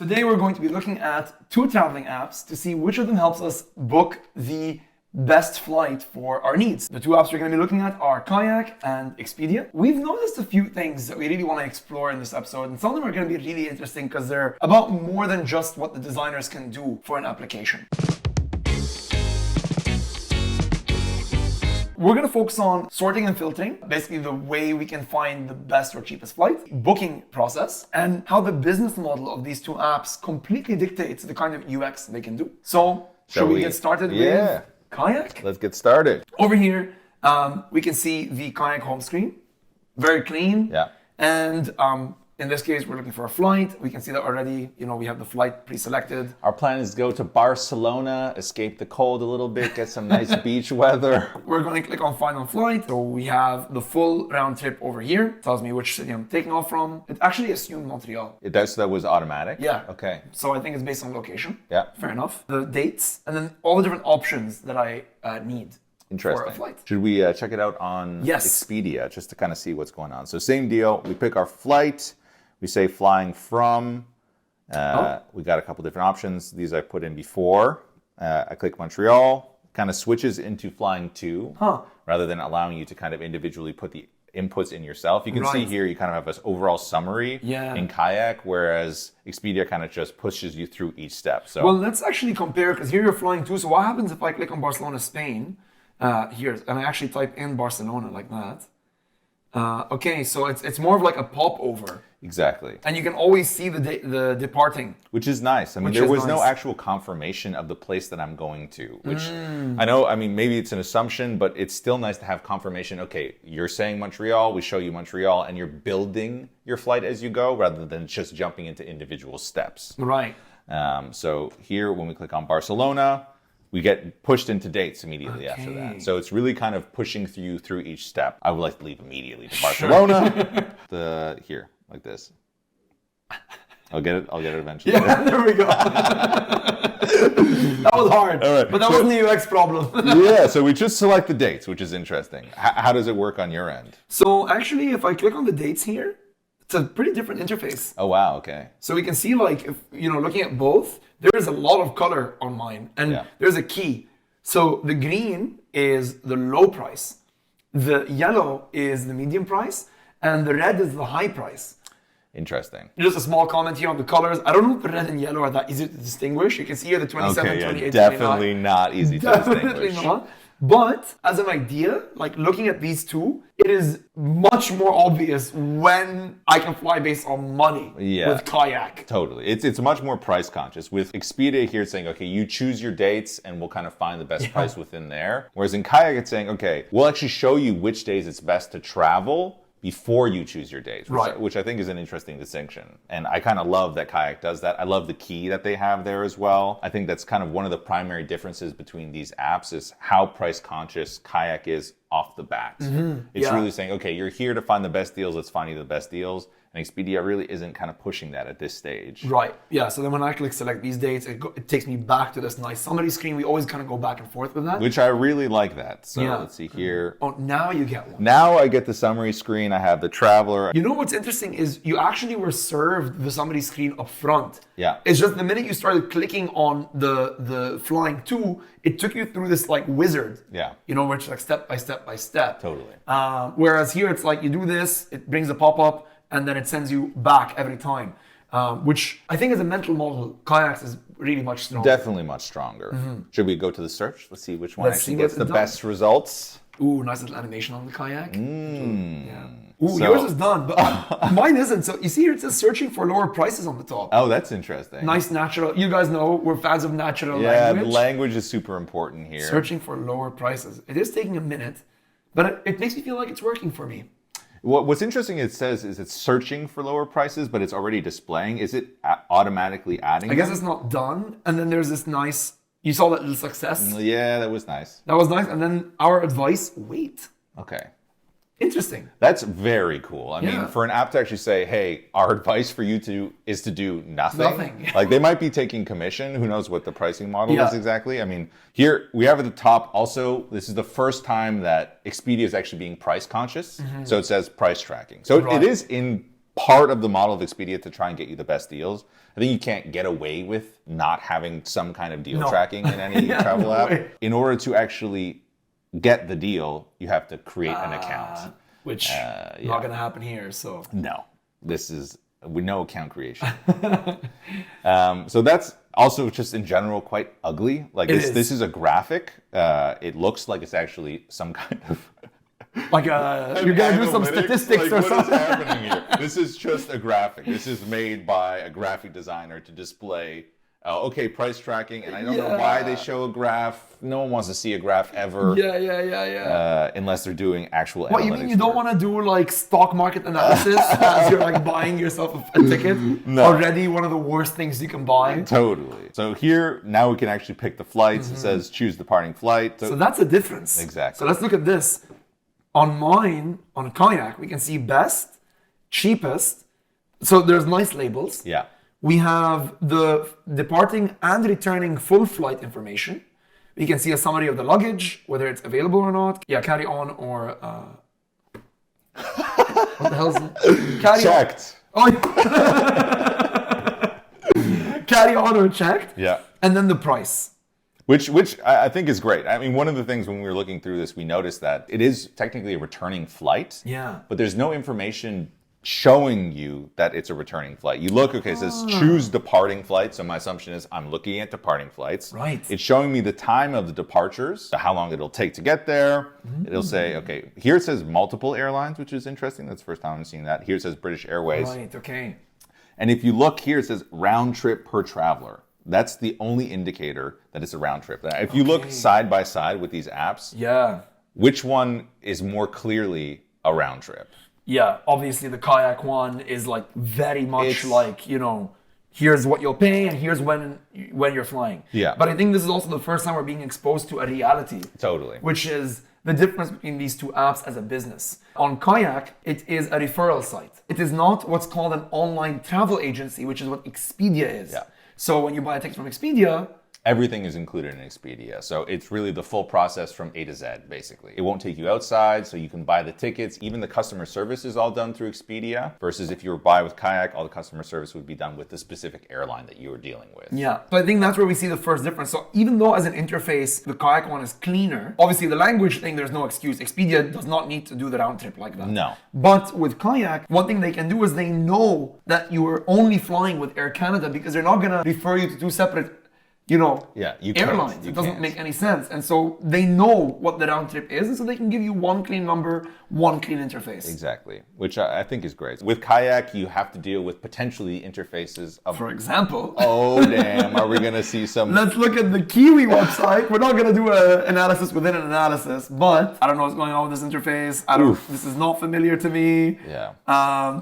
Today we're going to be looking at two traveling apps to see which of them helps us book the best flight for our needs. The two apps we're going to be looking at are Kayak and Expedia. We've noticed a few things that we really want to explore in this episode, and some of them are going to be really interesting because they're about more than just what the designers can do for an application. We're going to focus on sorting and filtering, basically the way we can find the best or cheapest flight, booking process, and how the business model of these two apps completely dictates the kind of UX they can do. So, shall we get started with Kayak? Let's get started. Over here, we can see the Kayak home screen, very clean. Yeah. And in this case, we're looking for a flight. We can see that already, we have the flight pre-selected. Our plan is to go to Barcelona, escape the cold a little bit, get some nice beach weather. We're going to click on Find on Flight. So we have the full round trip over here. It tells me which city I'm taking off from. It actually assumed Montreal. That was automatic? Yeah. Okay. So I think it's based on location. Yeah. Fair enough. The dates, and then all the different options that I need. Interesting. For a flight. Should we check it out on Expedia just to kind of see what's going on? So same deal. We pick our flight. We say flying from. We got a couple different options. These I put in before. I click Montreal. Kind of switches into flying to, rather than allowing you to kind of individually put the inputs in yourself. You can see here you kind of have this overall summary in Kayak, whereas Expedia kind of just pushes you through each step. So well, let's actually compare, because here you're flying to. So what happens if I click on Barcelona, Spain? Here, and I actually type in Barcelona like that. Okay, so it's more of like a popover. Exactly. And you can always see the departing. Which is nice. I mean, there was no actual confirmation of the place that I'm going to, which I know, maybe it's an assumption, but it's still nice to have confirmation. Okay, you're saying Montreal, we show you Montreal, and you're building your flight as you go rather than just jumping into individual steps. Right. So here, when we click on Barcelona, we get pushed into dates immediately after that. So it's really kind of pushing you through each step. I would like to leave immediately to Barcelona. Here, like this. I'll get it eventually. Yeah, there we go. That was hard. All right. But that wasn't the UX problem. Yeah, so we just select the dates, which is interesting. How does it work on your end? So actually, if I click on the dates here, it's a pretty different interface. Oh, wow, okay. So we can see, like, if, looking at both, there is a lot of color on mine, and there's a key. So the green is the low price, the yellow is the medium price, and the red is the high price. Interesting. Just a small comment here on the colors. I don't know if the red and yellow are that easy to distinguish. You can see here the 27, 28, definitely 29. Not easy to definitely distinguish. Not. But as an idea, like looking at these two, it is much more obvious when I can fly based on money with Kayak. Totally. It's much more price conscious. With Expedia here, it's saying, okay, you choose your dates and we'll kind of find the best price within there. Whereas in Kayak, it's saying, okay, we'll actually show you which days it's best to travel before you choose your dates, which I think is an interesting distinction. And I kind of love that Kayak does that. I love the key that they have there as well. I think that's kind of one of the primary differences between these apps is how price conscious Kayak is off the bat. It's really saying, okay, you're here to find the best deals, let's find you the best deals. And Expedia really isn't kind of pushing that at this stage. Right. Yeah. So then when I click select these dates, it takes me back to this nice summary screen. We always kind of go back and forth with that. Which I really like that. So let's see here. Oh, now you get one. Now I get the summary screen. I have the traveler. You know what's interesting is you actually were served the summary screen up front. Yeah. It's just the minute you started clicking on the flying to, it took you through this like wizard. Yeah. Which like step by step by step. Totally. Whereas here it's like you do this, it brings a pop-up, and then it sends you back every time, which I think as a mental model, Kayaks is really much stronger. Definitely much stronger. Should we go to the search? Let's see which one actually gets the best results. Ooh, nice little animation on the Kayak. Yeah. Ooh, yours is done, but mine isn't. So you see here it says searching for lower prices on the top. Oh, that's interesting. Nice natural. You guys know we're fans of natural language. Yeah, the language is super important here. Searching for lower prices. It is taking a minute, but it makes me feel like it's working for me. What's interesting, it says, is it's searching for lower prices, but it's already displaying. Is it automatically adding I guess it's not done. And then there's this nice, you saw that little success? Yeah, that was nice. That was nice. And then our advice, wait. Okay. Interesting. That's very cool. I mean, for an app to actually say, hey, our advice for you is to do nothing. Like they might be taking commission. Who knows what the pricing model is exactly. I mean, here we have at the top also, this is the first time that Expedia is actually being price conscious. So it says price tracking. So it is in part of the model of Expedia to try and get you the best deals. I think you can't get away with not having some kind of deal tracking in any travel app. Way. In order to actually get the deal, you have to create an account. Which not going to happen here. So no, this is with no account creation. So that's also just in general quite ugly. Like this is a graphic. It looks like it's actually some kind of like you're gonna do some statistics or something. What is happening here? This is just a graphic. This is made by a graphic designer to display price tracking, and I don't know why they show a graph. No one wants to see a graph ever. Unless they're doing actual analytics. What, you mean you don't want to do like stock market analysis as you're like buying yourself a ticket? No. Already one of the worst things you can buy. Totally. So here, now we can actually pick the flights. It says choose departing flight. So that's a difference. Exactly. So let's look at this. On mine, on Kayak, we can see best, cheapest. So there's nice labels. Yeah. We have the departing and returning full flight information. We can see a summary of the luggage, whether it's available or not. Yeah, carry on or... what the hell's it? Carry Checked. On. Oh, carry on or checked. Yeah. And then the price. Which I think is great. I mean, one of the things when we were looking through this, we noticed that it is technically a returning flight. Yeah. But there's no information showing you that it's a returning flight. You look, it says choose departing flight. So my assumption is I'm looking at departing flights. Right. It's showing me the time of the departures, how long it'll take to get there. It'll say, okay, here it says multiple airlines, which is interesting. That's the first time I'm seeing that. Here it says British Airways. Right, okay. And if you look here, it says round trip per traveler. That's the only indicator that it's a round trip. If you look side by side with these apps, which one is more clearly a round trip? Yeah, obviously the Kayak one is like very much like, you know, here's what you'll pay and here's when you're flying. Yeah. But I think this is also the first time we're being exposed to a reality. Totally. Which is the difference between these two apps as a business. On Kayak, it is a referral site. It is not what's called an online travel agency, which is what Expedia is. Yeah. So when you buy a ticket from Expedia, everything is included in Expedia. So it's really the full process from A to Z, basically. It won't take you outside, so you can buy the tickets. Even the customer service is all done through Expedia, versus if you were buy with Kayak, all the customer service would be done with the specific airline that you were dealing with. Yeah. So I think that's where we see the first difference. So even though as an interface, the Kayak one is cleaner, obviously the language thing, there's no excuse. Expedia does not need to do the round trip like that. No. But with Kayak, one thing they can do is they know that you are only flying with Air Canada because they're not going to refer you to two separate airlines. It doesn't make any sense. And so they know what the round trip is, and so they can give you one clean number, one clean interface. Exactly, which I think is great. With Kayak, you have to deal with potentially interfaces of... For example... Oh, damn. Are we going to see some... Let's look at the Kiwi website. We're not going to do an analysis within an analysis, but I don't know what's going on with this interface. This is not familiar to me. Yeah.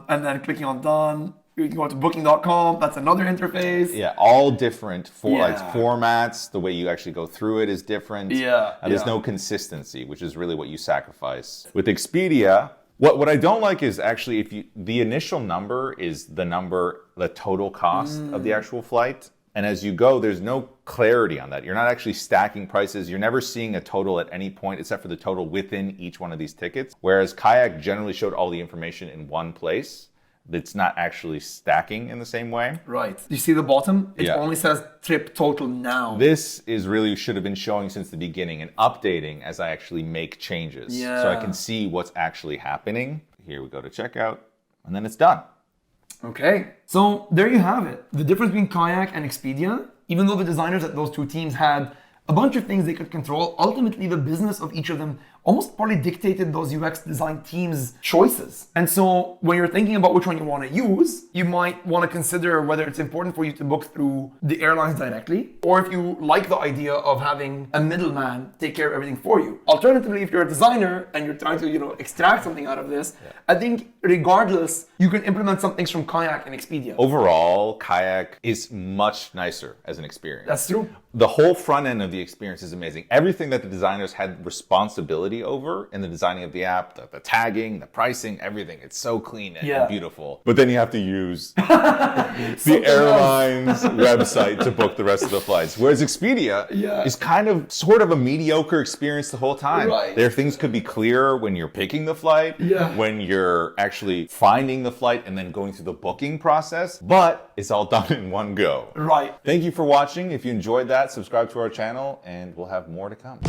And then clicking on done. You can go to booking.com, that's another interface. Yeah, all different like formats. The way you actually go through it is different. There's no consistency, which is really what you sacrifice. With Expedia, what I don't like is actually the initial number is the total cost of the actual flight. And as you go, there's no clarity on that. You're not actually stacking prices. You're never seeing a total at any point except for the total within each one of these tickets. Whereas Kayak generally showed all the information in one place. It's not actually stacking in the same way. Right. You see the bottom? It only says trip total now. This is really should have been showing since the beginning and updating as I actually make changes. Yeah. So I can see what's actually happening. Here we go to checkout, and then it's done. Okay. So there you have it. The difference between Kayak and Expedia, even though the designers at those two teams had a bunch of things they could control, ultimately the business of each of them almost probably dictated those UX design teams' choices. And so when you're thinking about which one you want to use, you might want to consider whether it's important for you to book through the airlines directly, or if you like the idea of having a middleman take care of everything for you. Alternatively, if you're a designer and you're trying to, extract something out of this, I think regardless, you can implement some things from Kayak and Expedia. Overall, Kayak is much nicer as an experience. That's true. The whole front end of the experience is amazing. Everything that the designers had responsibility quality over in the designing of the app, the tagging, the pricing, everything. It's so clean and beautiful. But then you have to use the airline's website to book the rest of the flights. Whereas Expedia is kind of sort of a mediocre experience the whole time. Right. There, things could be clearer when you're picking the flight, when you're actually finding the flight and then going through the booking process, but it's all done in one go. Right. Thank you for watching. If you enjoyed that, subscribe to our channel and we'll have more to come.